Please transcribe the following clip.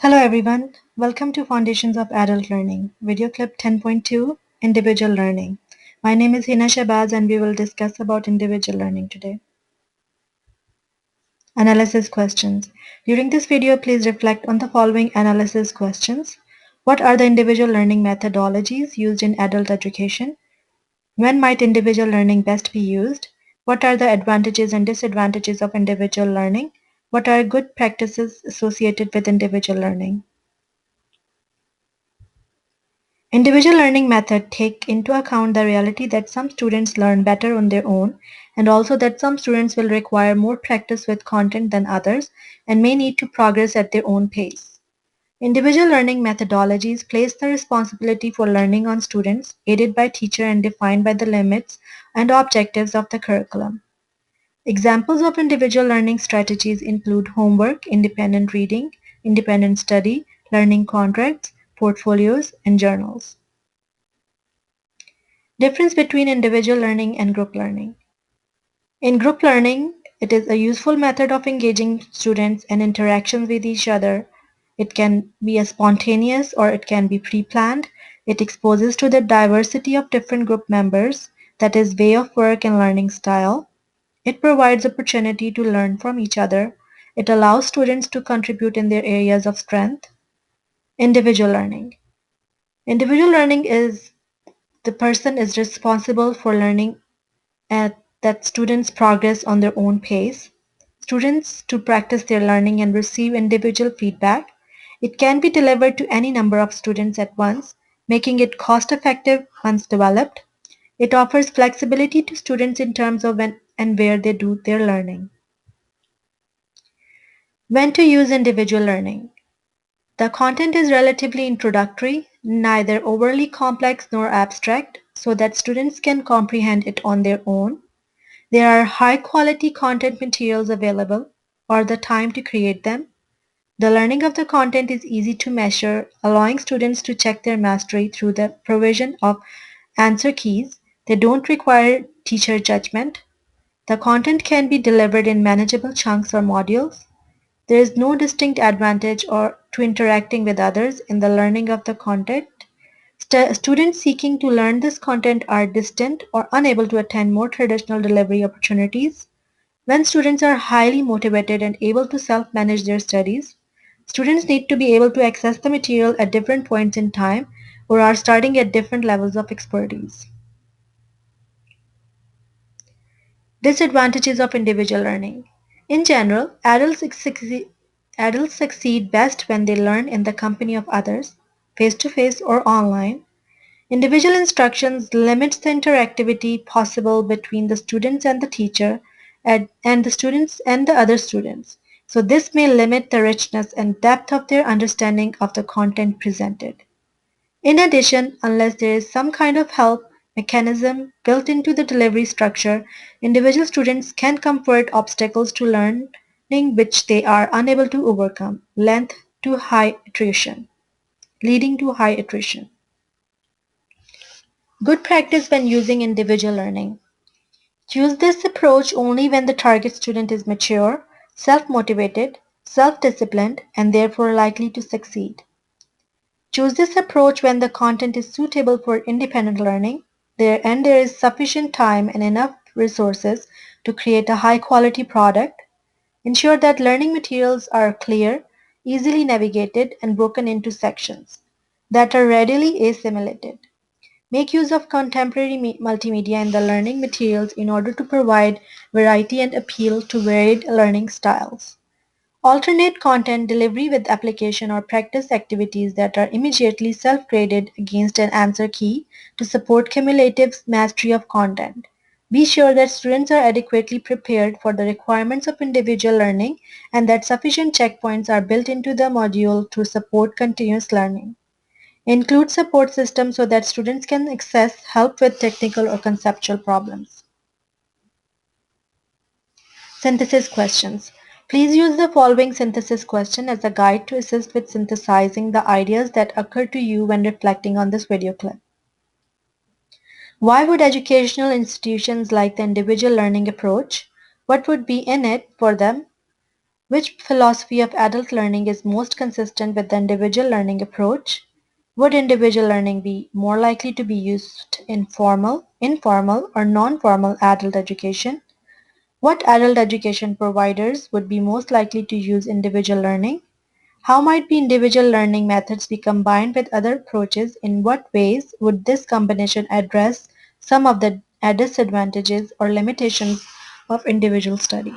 Hello everyone, welcome to Foundations of Adult Learning, video clip 10.2, Individual Learning. My name is Hina Shabazz and we will discuss about individual learning today. Analysis questions. During this video, please reflect on the following analysis questions. What are the individual learning methodologies used in adult education? When might individual learning best be used? What are the advantages and disadvantages of individual learning? What are good practices associated with individual learning? Individual learning methods take into account the reality that some students learn better on their own and also that some students will require more practice with content than others and may need to progress at their own pace. Individual learning methodologies place the responsibility for learning on students, aided by teacher and defined by the limits and objectives of the curriculum. Examples of individual learning strategies include homework, independent reading, independent study, learning contracts, portfolios, and journals. Difference between individual learning and group learning. In group learning, it is a useful method of engaging students and interactions with each other. It can be a spontaneous or it can be pre-planned. It exposes to the diversity of different group members, that is way of work and learning style. It provides opportunity to learn from each other. It allows students to contribute in their areas of strength. Individual learning. Individual learning is the person is responsible for learning at that students progress on their own pace. Students to practice their learning and receive individual feedback. It can be delivered to any number of students at once, making it cost-effective once developed. It offers flexibility to students in terms of when and where they do their learning. When to use individual learning. The content is relatively introductory, neither overly complex nor abstract, so that students can comprehend it on their own. There are high-quality content materials available, or the time to create them. The learning of the content is easy to measure, allowing students to check their mastery through the provision of answer keys. They don't require teacher judgment. The content can be delivered in manageable chunks or modules. There is no distinct advantage or to interacting with others in the learning of the content. Students seeking to learn this content are distant or unable to attend more traditional delivery opportunities. When students are highly motivated and able to self-manage their studies, students need to be able to access the material at different points in time or are starting at different levels of expertise. Disadvantages of individual learning. In general, adults succeed best when they learn in the company of others, face-to-face or online. Individual instructions limits the interactivity possible between the students and the teacher and the students and the other students. So this may limit the richness and depth of their understanding of the content presented. In addition, unless there is some kind of help mechanism built into the delivery structure, individual students can confront obstacles to learning which they are unable to overcome, leading to high attrition. Good practice when using individual learning. Choose this approach only when the target student is mature, self-motivated, self-disciplined, and therefore likely to succeed. Choose this approach when the content is suitable for independent learning and there is sufficient time and enough resources to create a high-quality product. Ensure that learning materials are clear, easily navigated, and broken into sections that are readily assimilated. Make use of contemporary multimedia in the learning materials in order to provide variety and appeal to varied learning styles. Alternate content delivery with application or practice activities that are immediately self-graded against an answer key to support cumulative mastery of content. Be sure that students are adequately prepared for the requirements of individual learning and that sufficient checkpoints are built into the module to support continuous learning. Include support systems so that students can access help with technical or conceptual problems. Synthesis questions. Please use the following synthesis question as a guide to assist with synthesizing the ideas that occur to you when reflecting on this video clip. Why would educational institutions like the individual learning approach? What would be in it for them? Which philosophy of adult learning is most consistent with the individual learning approach? Would individual learning be more likely to be used in formal, informal, or non-formal adult education? What adult education providers would be most likely to use individual learning? How might be individual learning methods be combined with other approaches? In what ways would this combination address some of the disadvantages or limitations of individual study?